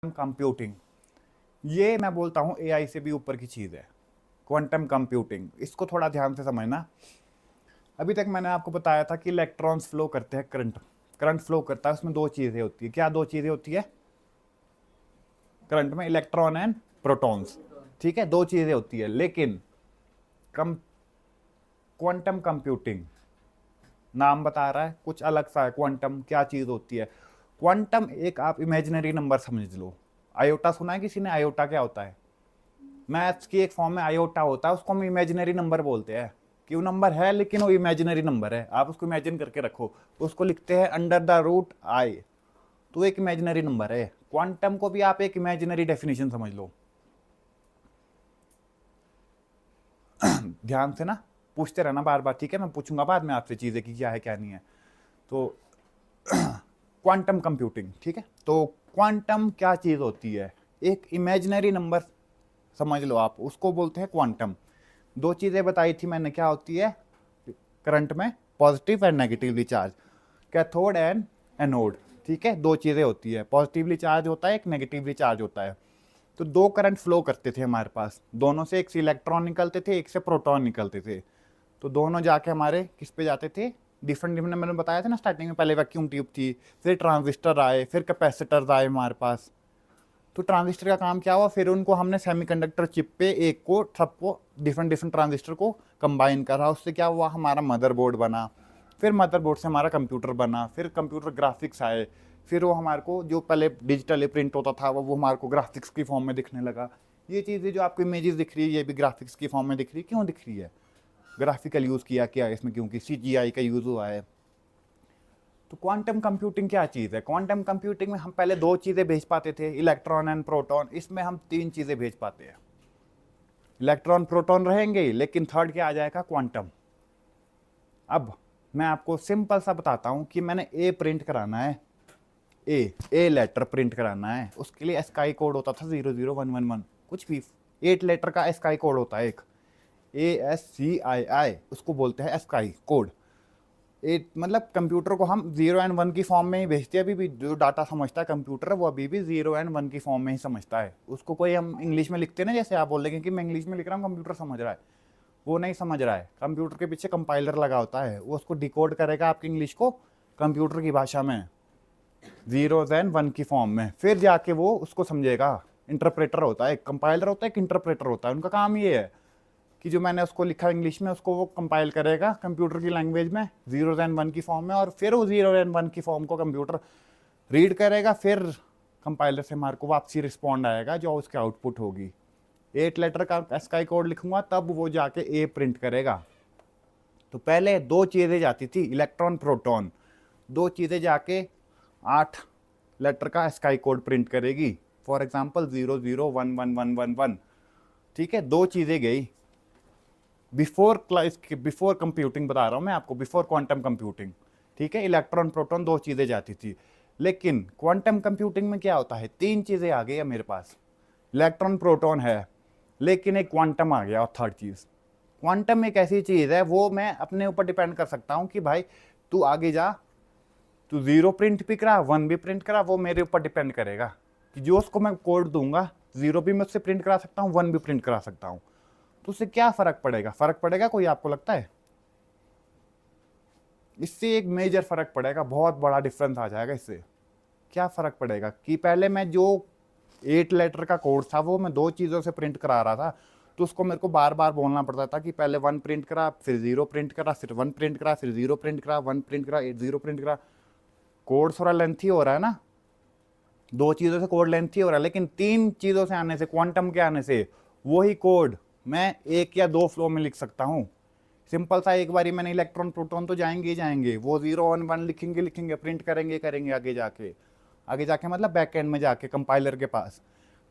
Computing, ये मैं बोलता हूँ एआई से भी ऊपर की चीज़ है। क्वांटम कंप्यूटिंग, इसको थोड़ा ध्यान से समझना। अभी तक मैंने आपको बताया था कि इलेक्ट्रॉन्स फ्लो करते हैं, करंट फ्लो करता है, उसमें दो चीज़ें होती है। क्या दो चीज़ें होती है करंट में? Electron and protons. ठीक है, दो चीज़ें होती है। लेकिन कम क्वांटम कंप्यूटिंग नाम बता रहा है कुछ अलग सा है। क्वांटम क्या चीज़ होती है? क्वांटम एक आप इमेजिनरी नंबर समझ लो। आयोटा सुना है किसी ने? आयोटा क्या होता है? मैथ्स की एक फॉर्म में आयोटा होता है, उसको हम इमेजिनरी नंबर बोलते हैं कि वो नंबर है लेकिन वो इमेजिनरी नंबर है। आप उसको इमेजिन करके रखो, उसको लिखते हैं अंडर द रूट आई, तो एक इमेजिनरी नंबर है। क्वांटम को भी आप एक इमेजिनरी डेफिनेशन समझ लो। ध्यान से ना पूछते रहना बार बार, ठीक है? मैं पूछूंगा बाद में आपसे चीज़ें कि क्या है क्या नहीं है। तो क्वांटम कंप्यूटिंग, ठीक है? तो क्वांटम क्या चीज़ होती है? एक इमेजिनरी नंबर समझ लो आप, उसको बोलते हैं क्वांटम। दो चीज़ें बताई थी मैंने, क्या होती है करंट में? Positive and negatively charge, cathode and anode. ठीक है, दो चीज़ें होती है, पॉजिटिवली चार्ज होता है, एक नेगेटिवली चार्ज होता है। तो दो करंट फ्लो करते थे हमारे पास, दोनों से एक से इलेक्ट्रॉन निकलते थे, एक से प्रोटॉन निकलते थे। तो दोनों जाके हमारे किस पे जाते थे? डिफरेंट डिफरेंट, मैंने बताया था ना स्टार्टिंग में, पहले वैक्यूम ट्यूब थी, फिर ट्रांजिस्टर आए, फिर कैपेसिटर्स आए हमारे पास। तो ट्रांजिस्टर का काम क्या हुआ? फिर उनको हमने सेमीकंडक्टर चिप पे एक को सबको डिफरेंट डिफरेंट ट्रांजिस्टर को कंबाइन करा, उससे क्या हुआ? हमारा मदरबोर्ड बना। फिर मदरबोर्ड से हमारा कंप्यूटर बना, फिर कंप्यूटर ग्राफिक्स आए, फिर वो हमारे को जो पहले डिजिटली प्रिंट होता था वो हमारे को ग्राफिक्स की फॉर्म में दिखने लगा। ये चीज़ें जो आपको इमेजेस दिख रही है, ये भी ग्राफिक्स की फॉर्म में दिख रही है। क्यों दिख रही है? ग्राफिकल यूज़ किया क्या है इसमें? क्योंकि सीजीआई का यूज़ हुआ है। तो क्वांटम कंप्यूटिंग क्या चीज़ है? क्वांटम कंप्यूटिंग में हम पहले दो चीज़ें भेज पाते थे, इलेक्ट्रॉन एंड प्रोटॉन। इसमें हम तीन चीज़ें भेज पाते हैं। इलेक्ट्रॉन प्रोटॉन रहेंगे ही, लेकिन थर्ड क्या आ जाएगा? क्वांटम। अब मैं आपको सिंपल सा बताता हूं कि मैंने ए प्रिंट कराना है, ए लेटर प्रिंट कराना है। उसके लिए स्काई कोड होता था 00111, कुछ भी 8 लेटर का स्काई कोड होता है एक, ASCII, उसको बोलते हैं स्काई कोड। मतलब कंप्यूटर को हम 0 एंड 1 की फॉर्म में ही भेजते हैं। अभी भी जो डाटा समझता है कंप्यूटर, वो अभी भी 0 एंड 1 की फॉर्म में ही समझता है। उसको कोई हम इंग्लिश में लिखते हैं ना, जैसे आप बोल रहे हैं कि मैं इंग्लिश में लिख रहा हूँ, कंप्यूटर समझ रहा है, वो नहीं समझ रहा है। कंप्यूटर के पीछे कंपाइलर लगा होता है, वो उसको डिकोड करेगा आपकी इंग्लिश को कंप्यूटर की भाषा में, 0 एंड 1 की फॉर्म में, फिर जाके वो उसको समझेगा। इंटरप्रेटर होता है, एक कंपाइलर होता है, एक इंटरप्रेटर होता है। उनका काम ये है कि जो मैंने उसको लिखा इंग्लिश में, उसको वो कंपाइल करेगा कंप्यूटर की लैंग्वेज में 0 एंड 1 की फॉर्म में, और फिर वो 0 एंड 1 की फॉर्म को कंप्यूटर रीड करेगा। फिर कंपाइलर से हमारे को वापसी रिस्पॉन्ड आएगा जो उसके आउटपुट होगी। 8 लेटर का स्काई कोड लिखूंगा तब वो जाके ए प्रिंट करेगा। तो पहले दो चीज़ें जाती थी, इलेक्ट्रॉन प्रोटॉन, दो चीज़ें जाके 8 लेटर का स्काई कोड प्रिंट करेगी। फॉर एग्जाम्पल 001111, ठीक है, दो चीज़ें गई। बिफोर कंप्यूटिंग बता रहा हूं मैं आपको, बिफोर क्वांटम कंप्यूटिंग, ठीक है, इलेक्ट्रॉन प्रोटॉन दो चीज़ें जाती थी। लेकिन क्वांटम कंप्यूटिंग में क्या होता है? तीन चीज़ें आ गई है मेरे पास। इलेक्ट्रॉन प्रोटॉन है, लेकिन एक क्वांटम आ गया, और थर्ड चीज़ क्वांटम एक ऐसी चीज़ है, वो मैं अपने ऊपर डिपेंड कर सकता हूं कि भाई तू आगे जा, तू 0 प्रिंट भी करा, 1 भी प्रिंट करा, वो मेरे ऊपर डिपेंड करेगा कि जो उसको मैं कोड दूंगा, 0 भी मैं उससे प्रिंट करा सकता हूँ, 1 भी प्रिंट करा सकता हूँ। तो उससे क्या फर्क पड़ेगा? फर्क पड़ेगा कोई, आपको लगता है? इससे एक मेजर फर्क पड़ेगा, बहुत बड़ा डिफरेंस आ जाएगा इससे। क्या फर्क पड़ेगा कि पहले मैं जो 8 लेटर का कोड था वो मैं दो चीज़ों से प्रिंट करा रहा था, तो उसको मेरे को बार बार बोलना पड़ता था कि पहले 1 प्रिंट करा, फिर 0 प्रिंट करा, फिर 1 प्रिंट करा, फिर 0 प्रिंट करा, 1 प्रिंट करा, 0 प्रिंट करा। कोड थोड़ा लेंथी हो रहा है ना, दो चीज़ों से कोड लेंथी हो रहा है, लेकिन तीन चीज़ों से आने से, क्वांटम के आने से, वही कोड मैं एक या दो फ्लो में लिख सकता हूँ। सिंपल सा, एक बारी मैंने इलेक्ट्रॉन प्रोटॉन तो जाएंगे ही जाएंगे, वो 0 1 1 लिखेंगे, प्रिंट करेंगे आगे जाके मतलब बैक एंड में जाके कंपाइलर के पास।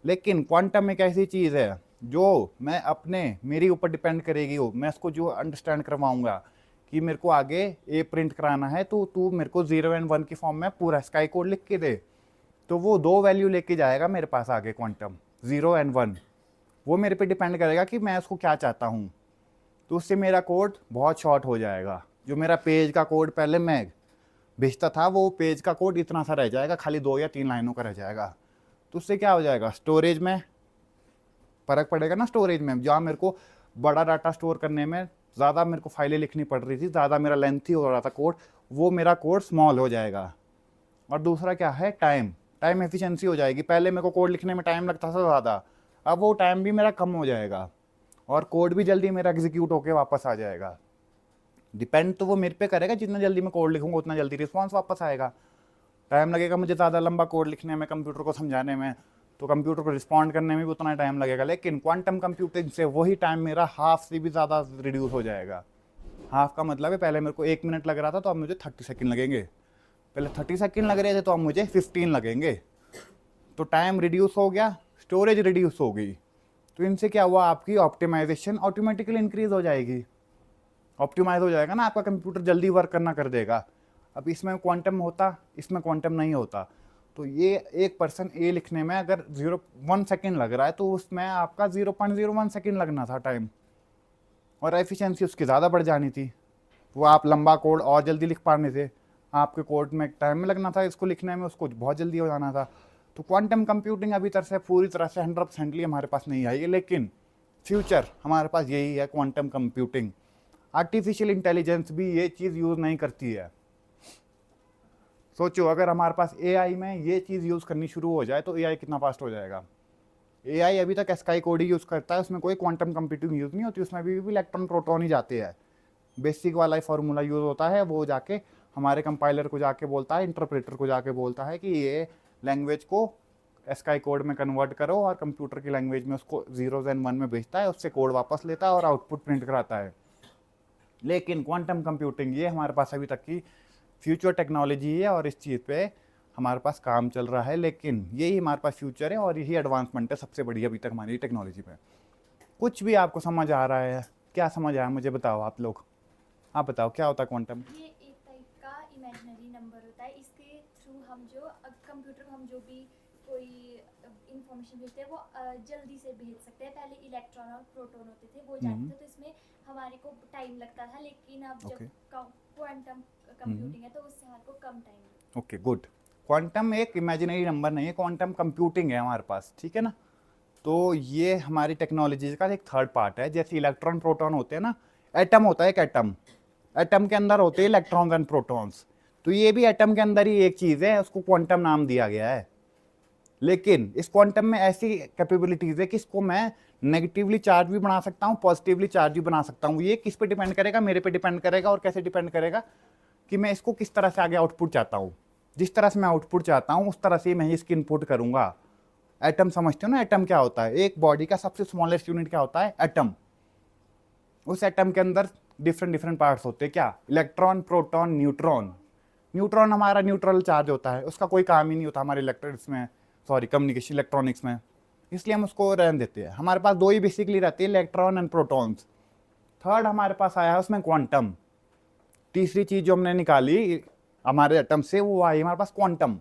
लेकिन क्वांटम एक ऐसी चीज़ है जो मैं मेरी ऊपर डिपेंड करेगी, हो मैं उसको जो अंडरस्टैंड करवाऊंगा कि मेरे को आगे ए प्रिंट कराना है, तो तू मेरे को 0 एंड 1 की फॉर्म में पूरा स्काई कोड लिख के दे, तो वो दो वैल्यू लेके जाएगा मेरे पास आगे क्वांटम, 0 एंड 1। वो मेरे पे डिपेंड करेगा कि मैं उसको क्या चाहता हूँ, तो उससे मेरा कोड बहुत शॉर्ट हो जाएगा। जो मेरा पेज का कोड पहले मैं भेजता था, वो पेज का कोड इतना सा रह जाएगा, खाली 2 या 3 लाइनों का रह जाएगा। तो उससे क्या हो जाएगा, स्टोरेज में फ़र्क पड़ेगा ना। स्टोरेज में जहाँ मेरे को बड़ा डाटा स्टोर करने में ज़्यादा मेरे को फाइलें लिखनी पड़ रही थी, ज़्यादा मेरा लेंथी हो रहा था कोड, वो मेरा कोड स्मॉल हो जाएगा। और दूसरा क्या है, टाइम, टाइम एफिशिएंसी हो जाएगी। पहले मेरे को कोड लिखने में टाइम लगता था ज़्यादा, अब वो टाइम भी मेरा कम हो जाएगा और कोड भी जल्दी मेरा एग्जीक्यूट होकर वापस आ जाएगा। डिपेंड तो वो मेरे पे करेगा, जितना जल्दी मैं कोड लिखूंगा उतना जल्दी रिस्पॉन्स वापस आएगा। टाइम लगेगा मुझे ज़्यादा लंबा कोड लिखने में, कंप्यूटर को समझाने में, तो कंप्यूटर को रिस्पॉन्ड करने में भी उतना टाइम लगेगा। लेकिन क्वांटम कंप्यूटिंग से वही टाइम मेरा हाफ से भी ज़्यादा रिड्यूस हो जाएगा। हाफ का मतलब है पहले मेरे को 1 मिनट लग रहा था तो अब मुझे 30 सेकंड लगेंगे, पहले 30 सेकंड लग रहे थे तो अब मुझे 15 लगेंगे। तो टाइम रिड्यूस हो गया, स्टोरेज रिड्यूस हो गई, तो इनसे क्या हुआ, आपकी ऑप्टिमाइजेशन ऑटोमेटिकली इंक्रीज हो जाएगी। ऑप्टिमाइज हो जाएगा ना, आपका कंप्यूटर जल्दी वर्क करना कर देगा। अब इसमें क्वांटम होता, इसमें क्वांटम नहीं होता, तो ये एक पर्सन ए लिखने में अगर 0.1 सेकेंड लग रहा है तो उसमें आपका 0.01 सेकेंड लगना था टाइम, और एफिशिएंसी उसकी ज़्यादा बढ़ जानी थी। वो आप लंबा कोड और जल्दी लिख पाने थे, आपके कोड में टाइम में लगना था इसको लिखने में, उसको बहुत जल्दी हो जाना था। तो क्वांटम कंप्यूटिंग अभी तक से पूरी तरह से 100% हमारे पास नहीं आई है, लेकिन फ्यूचर हमारे पास यही है, क्वांटम कंप्यूटिंग। आर्टिफिशियल इंटेलिजेंस भी ये चीज़ यूज़ नहीं करती है। सोचो अगर हमारे पास एआई में ये चीज़ यूज़ करनी शुरू हो जाए तो एआई कितना फास्ट हो जाएगा। एआई अभी तक स्काई कोड ही यूज़ करता है, उसमें कोई क्वांटम कंप्यूटिंग यूज़ नहीं होती, उसमें भी इलेक्ट्रॉन प्रोटॉन ही जाते हैं। बेसिक वाला ही फार्मूला यूज़ होता है, वो जाके हमारे कंपाइलर को जाके बोलता है, इंटरप्रेटर को जाके बोलता है कि ये लैंग्वेज को स्काई कोड में कन्वर्ट करो, और कंप्यूटर की लैंग्वेज में उसको 0s and 1 में भेजता है, उससे कोड वापस लेता है और आउटपुट प्रिंट कराता है। लेकिन क्वांटम कंप्यूटिंग ये हमारे पास अभी तक की फ्यूचर टेक्नोलॉजी है और इस चीज़ पे हमारे पास काम चल रहा है, लेकिन यही हमारे पास फ्यूचर है और यही एडवांसमेंट है सबसे बड़ी अभी तक हमारी टेक्नोलॉजी पे। कुछ भी आपको समझ आ रहा है, क्या समझ आया मुझे बताओ, आप लोग आप बताओ क्या होता है क्वांटम। ये एक टाइप का इमेजिनरी नंबर होता है, इसके थ्रू हम जो कंप्यूटर को हम जो भी कोई इंफॉर्मेशन भेजते हैं वो जल्दी से भेज सकते हैं। पहले इलेक्ट्रॉन और प्रोटॉन होते थे, वो जाते थे, तो इसमें हमारे को टाइम लगता था, लेकिन अब जब क्वांटम कंप्यूटिंग है तो उससे हमारे को कम टाइम लगता है। Okay good. क्वांटम एक इमेजिनरी नंबर नहीं है, क्वांटम कंप्यूटिंग है हमारे पास, ठीक है ना। तो ये हमारी टेक्नोलॉजी का एक थर्ड पार्ट है। जैसे इलेक्ट्रॉन प्रोटॉन होते हैं ना, एटम होता है एक एटम, एटम के अंदर होते हैं इलेक्ट्रॉन्स एंड प्रोटॉन्स, तो ये भी एटम के अंदर ही एक चीज़ है, उसको क्वांटम नाम दिया गया है। लेकिन इस क्वांटम में ऐसी कैपेबिलिटीज़ है कि इसको मैं नेगेटिवली चार्ज भी बना सकता हूँ, पॉजिटिवली चार्ज भी बना सकता हूँ। ये किस पे डिपेंड करेगा, मेरे पे डिपेंड करेगा। और कैसे डिपेंड करेगा कि मैं इसको किस तरह से आगे आउटपुट चाहता हूँ। जिस तरह से मैं आउटपुट चाहता हूँ उस तरह से मैं इसकी इनपुट करूँगा। एटम समझते हो ना, एटम क्या होता है, एक बॉडी का सबसे स्मॉलेस्ट यूनिट क्या होता है, एटम। उस एटम के अंदर डिफरेंट डिफरेंट पार्ट्स होते हैं, क्या, इलेक्ट्रॉन, प्रोटॉन, न्यूट्रॉन। न्यूट्रॉन हमारा न्यूट्रल चार्ज होता है, उसका कोई काम ही नहीं होता हमारे इलेक्ट्रॉनिक्स में, कम्युनिकेशन इलेक्ट्रॉनिक्स में, इसलिए हम उसको रहने देते हैं। हमारे पास दो ही बेसिकली रहती है, इलेक्ट्रॉन एंड प्रोटॉन्स। थर्ड हमारे पास आया है उसमें क्वांटम। तीसरी चीज़ जो हमने निकाली हमारे एटम से वो आई हमारे पास क्वांटम।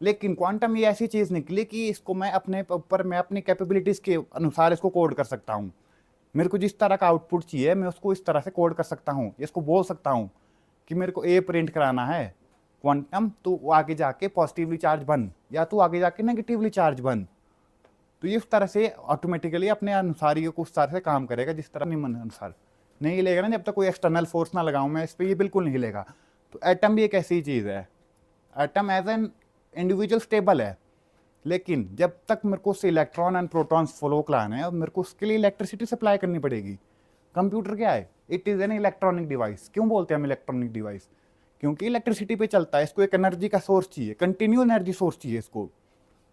लेकिन क्वांटम ये ऐसी चीज़ निकली कि इसको मैं अपने ऊपर, मैं अपनी कैपेबिलिटीज़ के अनुसार इसको कोड कर सकता हूँ। मेरे को जिस तरह का आउटपुट चाहिए मैं उसको इस तरह से कोड कर सकता हूँ। इसको बोल सकता हूँ कि मेरे को ए प्रिंट कराना है क्वांटम, तो वो आगे जाके पॉजिटिवली चार्ज बन, या तो आगे जाके नेगेटिवली चार्ज बन। तो ये उस तरह से ऑटोमेटिकली अपने अनुसार ये उस तरह से काम करेगा जिस तरह निम्न अनुसार। नहीं हिलेगा ना, जब तक कोई एक्सटर्नल फोर्स ना लगाऊं मैं इस पर, ये बिल्कुल नहीं हिलेगा। तो एटम भी एक ऐसी चीज़ है, atom as an individual stable है, लेकिन जब तक मेरे को उससे इलेक्ट्रॉन एंड प्रोटॉन्स फ्लो कराना है और मेरे को उसके लिए इलेक्ट्रिसिटी सप्लाई करनी पड़ेगी। कंप्यूटर क्या है, it is an electronic device. क्यों बोलते हैं हम इलेक्ट्रॉनिक डिवाइस, क्योंकि इलेक्ट्रिसिटी पे चलता है। इसको एक एनर्जी का सोर्स चाहिए, कंटिन्यू एनर्जी सोर्स चाहिए इसको।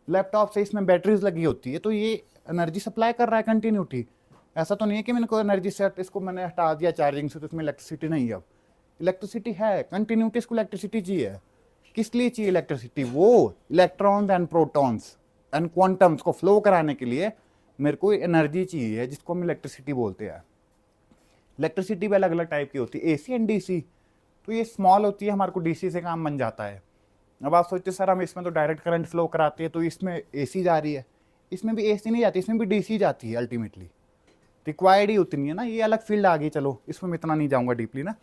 लैपटॉप से इसमें बैटरीज लगी होती है, तो ये एनर्जी सप्लाई कर रहा है कंटिन्यूटी। ऐसा तो नहीं है कि मैंने कोई एनर्जी सेट, इसको मैंने हटा दिया चार्जिंग से तो इसमें इलेक्ट्रिसिटी नहीं है। अब इलेक्ट्रिसिटी है, कंटिन्यूटी, इसको इलेक्ट्रिसिटी चाहिए। किस लिए चाहिए इलेक्ट्रिसिटी, वो electrons and protons and quantums को फ्लो कराने के लिए मेरे को एनर्जी चाहिए, जिसको हम इलेक्ट्रिसिटी बोलते हैं। इलेक्ट्रिसिटी भी अलग अलग टाइप की होती है, एसी एंड डीसी। तो ये स्मॉल होती है, हमारे को डीसी से काम बन जाता है। अब आप सोचते सर हम इसमें तो डायरेक्ट करंट फ्लो कराते हैं, तो इसमें एसी जा रही है, इसमें भी एसी नहीं जाती, इसमें भी डीसी जाती है। अल्टीमेटली रिक्वायर्ड ही उतनी है ना, ये अलग फील्ड आ गई। चलो इसमें मैं इतना नहीं जाऊँगा डीपली ना,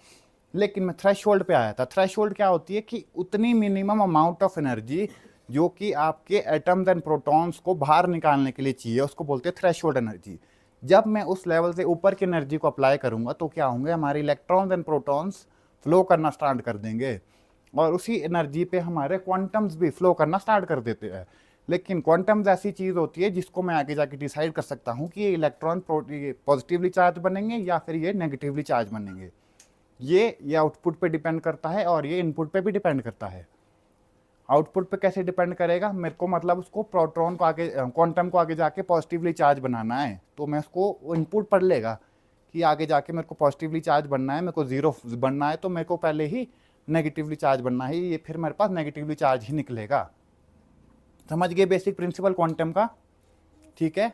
लेकिन मैं थ्रेशोल्ड पे आया था। थ्रेशोल्ड क्या होती है कि उतनी मिनिमम अमाउंट ऑफ एनर्जी जो कि आपके एटम्स एंड प्रोटॉन्स को बाहर निकालने के लिए चाहिए, उसको बोलते हैं थ्रेशोल्ड एनर्जी। जब मैं उस लेवल से ऊपर की एनर्जी को अप्लाई करूंगा तो क्या होंगे, हमारे इलेक्ट्रॉन्स एंड प्रोटॉन्स फ्लो करना स्टार्ट कर देंगे, और उसी एनर्जी पे हमारे क्वांटम्स भी फ्लो करना स्टार्ट कर देते हैं। लेकिन क्वांटम्स ऐसी चीज़ होती है जिसको मैं आगे जाके डिसाइड कर सकता हूँ कि ये इलेक्ट्रॉन पॉजिटिवली चार्ज बनेंगे या फिर ये नेगेटिवली चार्ज बनेंगे। ये आउटपुट पे डिपेंड करता है और ये इनपुट पे भी डिपेंड करता है। आउटपुट पे कैसे डिपेंड करेगा, मेरे को मतलब उसको प्रोटॉन को आगे, क्वांटम को आगे जाके पॉजिटिवली चार्ज बनाना है, तो मैं उसको इनपुट पढ़ लेगा कि आगे जाके मेरे को पॉजिटिवली चार्ज बनना है, मेरे को जीरो बनना है, तो मेरे को पहले ही नेगेटिवली चार्ज बनना है, ये फिर मेरे पास नेगेटिवली चार्ज ही निकलेगा। समझ गए बेसिक प्रिंसिपल क्वांटम का? ठीक है।